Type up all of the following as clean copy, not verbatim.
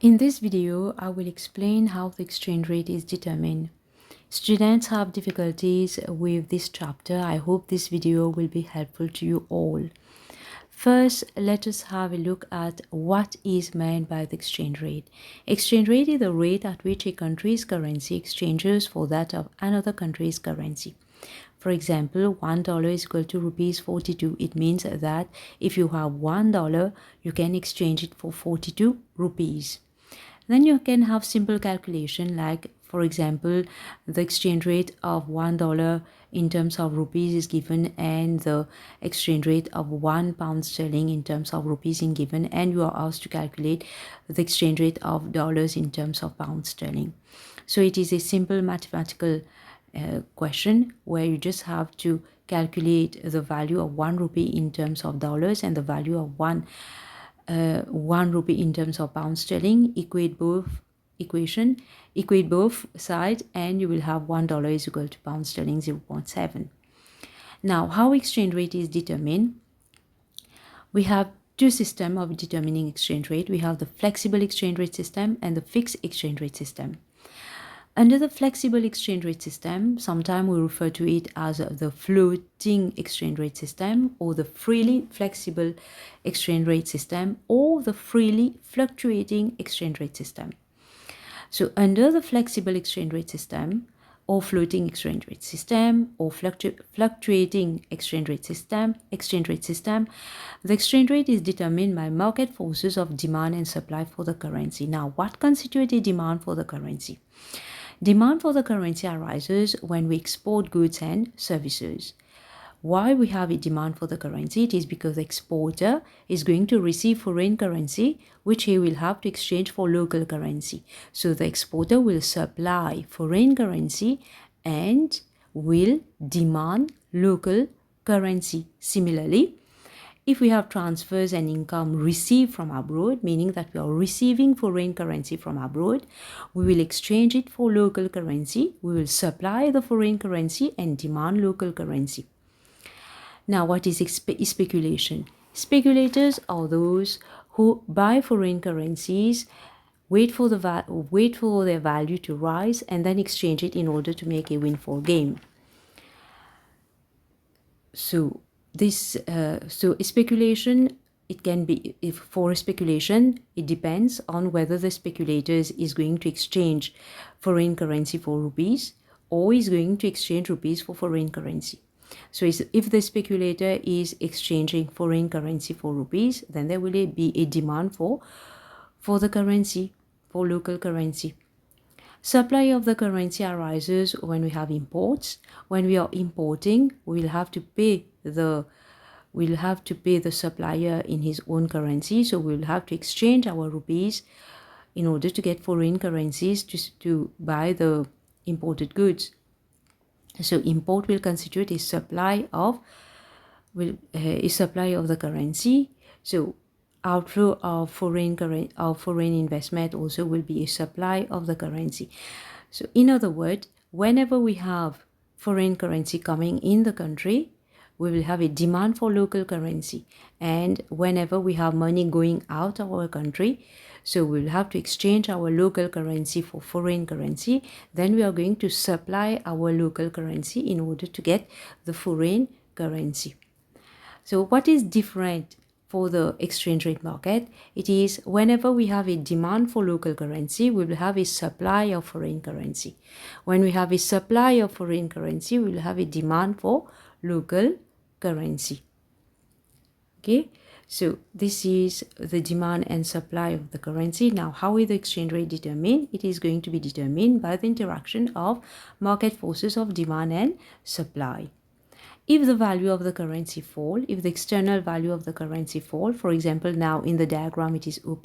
In this video, I will explain how the exchange rate is determined. Students have difficulties with this chapter. I hope this video will be helpful to you all. First, let us have a look at what is meant by the exchange rate. Exchange rate is the rate at which a country's currency exchanges for that of another country's currency. For example, $1 is equal to rupees 42. It means that if you have $1, you can exchange it for 42 rupees. Then you can have simple calculation like, for example, the exchange rate of $1 in terms of rupees is given and the exchange rate of £1 in terms of rupees is given, and you are asked to calculate the exchange rate of dollars in terms of pounds sterling. So it is a simple mathematical question where you just have to calculate the value of 1 rupee in terms of dollars and the value of 1 rupee in terms of pound sterling, equate both sides, and you will have $1 is equal to pound sterling 0.7. Now, how exchange rate is determined? We have two systems of determining exchange rate. We have the flexible exchange rate system and the fixed exchange rate system. Under the flexible exchange rate system, sometimes we refer to it as the floating exchange rate system, or the freely flexible exchange rate system, or the freely fluctuating exchange rate system. So under the flexible exchange rate system, or floating exchange rate system, or fluctuating exchange rate system, the exchange rate is determined by market forces of demand and supply for the currency. Now, what constitutes a demand for the currency? Demand for the currency arises when we export goods and services. Why we have a demand for the currency? It is because the exporter is going to receive foreign currency, which he will have to exchange for local currency. So the exporter will supply foreign currency and will demand local currency. Similarly, if we have transfers and income received from abroad, meaning that we are receiving foreign currency from abroad, we will exchange it for local currency. We will supply the foreign currency and demand local currency. Now, what is speculation? Speculators are those who buy foreign currencies, wait for their value to rise, and then exchange it in order to make a windfall gain. So speculation, it can be, if for speculation, it depends on whether the speculator is going to exchange foreign currency for rupees or is going to exchange rupees for foreign currency. So if the speculator is exchanging foreign currency for rupees, then there will be a demand for the currency, for local currency. Supply of the currency arises when we have imports. When we are importing, we'll have to pay the supplier in his own currency. So we'll have to exchange our rupees in order to get foreign currencies to buy the imported goods. So import will constitute a supply of the currency. So outflow of foreign investment also will be a supply of the currency. So in other words, whenever we have foreign currency coming in the country, we will have a demand for local currency. And whenever we have money going out of our country, so we will have to exchange our local currency for foreign currency. Then we are going to supply our local currency in order to get the foreign currency. So what is different for the exchange rate market? It is whenever we have a demand for local currency, we will have a supply of foreign currency. When we have a supply of foreign currency, we will have a demand for local currency. Okay, so this is the demand and supply of the currency. Now, how is the exchange rate determined? It is going to be determined by the interaction of market forces of demand and supply. If the value of the currency fall, if the external value of the currency fall, for example, now in the diagram it is OP,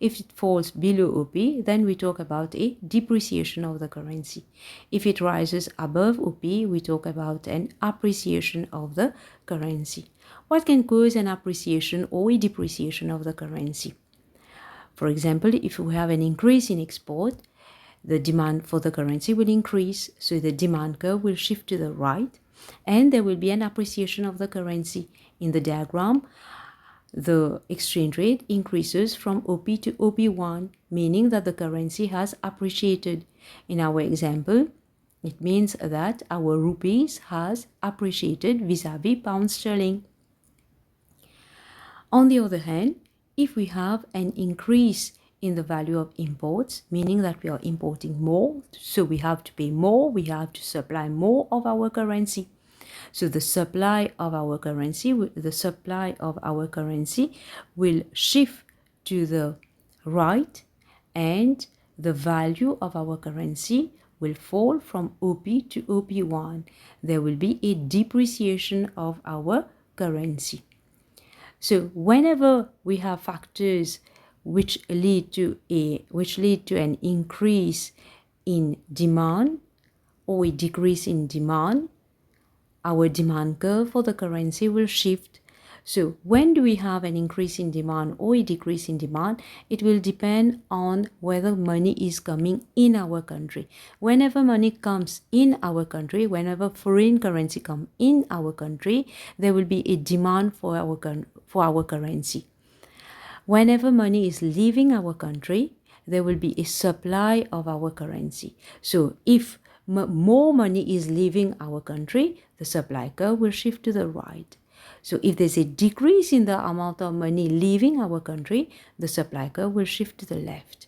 if it falls below OP, then we talk about a depreciation of the currency. If it rises above OP, we talk about an appreciation of the currency. What can cause an appreciation or a depreciation of the currency? For example, if we have an increase in export, the demand for the currency will increase, so the demand curve will shift to the right, and there will be an appreciation of the currency. In the diagram, the exchange rate increases from OP to OP1, meaning that the currency has appreciated. In our example, it means that our rupees has appreciated vis-a-vis pound sterling. On the other hand, if we have an increase in the value of imports, meaning that we are importing more, so we have to pay more, we have to supply more of our currency. So the supply of our currency will shift to the right, and the value of our currency will fall from OP to OP1. There will be a depreciation of our currency. So whenever we have factors which lead to an increase in demand or a decrease in demand, our demand curve for the currency will shift. So when do we have an increase in demand or a decrease in demand? It will depend on whether money is coming in our country. Whenever money comes in our country, whenever foreign currency comes in our country, there will be a demand for our currency. Whenever money is leaving our country, there will be a supply of our currency. So if more money is leaving our country, the supply curve will shift to the right. So if there's a decrease in the amount of money leaving our country, the supply curve will shift to the left.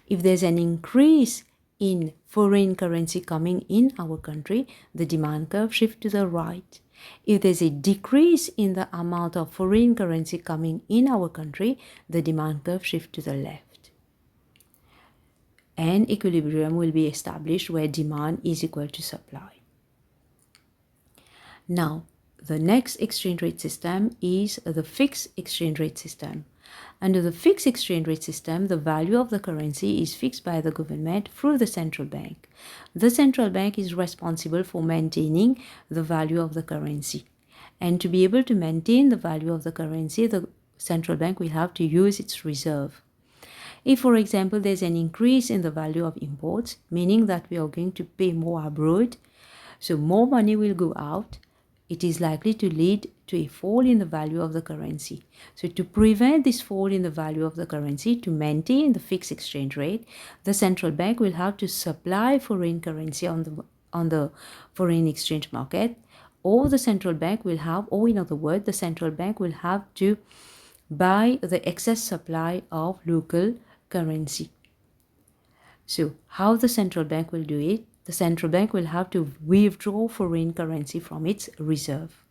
If there's an increase in foreign currency coming in our country, the demand curve shifts to the right. If there's a decrease in the amount of foreign currency coming in our country, the demand curve shifts to the left. And equilibrium will be established where demand is equal to supply. Now, the next exchange rate system is the fixed exchange rate system. Under the fixed exchange rate system, the value of the currency is fixed by the government through the central bank. The central bank is responsible for maintaining the value of the currency. And to be able to maintain the value of the currency, the central bank will have to use its reserve. If, for example, there's an increase in the value of imports, meaning that we are going to pay more abroad, so more money will go out, it is likely to lead to a fall in the value of the currency. So to prevent this fall in the value of the currency, to maintain the fixed exchange rate, the central bank will have to supply foreign currency on the foreign exchange market, or the central bank will have, or in other words, the central bank will have to buy the excess supply of local currency. So how the central bank will do it? The central bank will have to withdraw foreign currency from its reserve.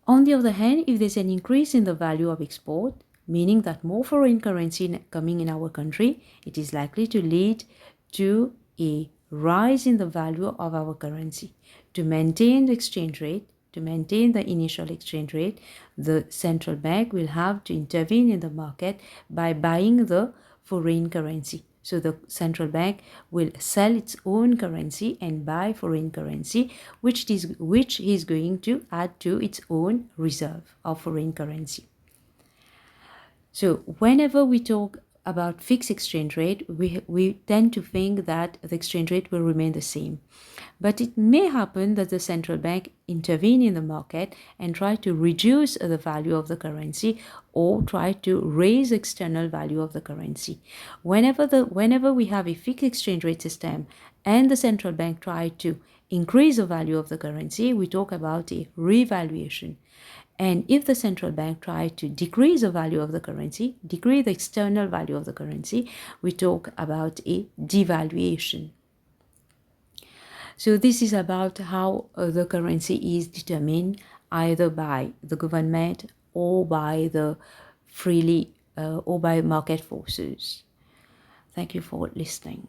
On the other hand, if there's an increase in the value of export, meaning that more foreign currency coming in our country, it is likely to lead to a rise in the value of our currency. To maintain the exchange rate, to maintain the initial exchange rate, the central bank will have to intervene in the market by buying the foreign currency. So the central bank will sell its own currency and buy foreign currency, which is going to add to its own reserve of foreign currency. So whenever we talk about fixed exchange rate, we tend to think that the exchange rate will remain the same. But it may happen that the central bank intervene in the market and try to reduce the value of the currency or try to raise external value of the currency. Whenever we have a fixed exchange rate system and the central bank try to increase the value of the currency, we talk about a revaluation. And if the central bank tries to decrease the value of the currency, decrease the external value of the currency, we talk about a devaluation. So this is about how the currency is determined either by the government or by the or by market forces. Thank you for listening.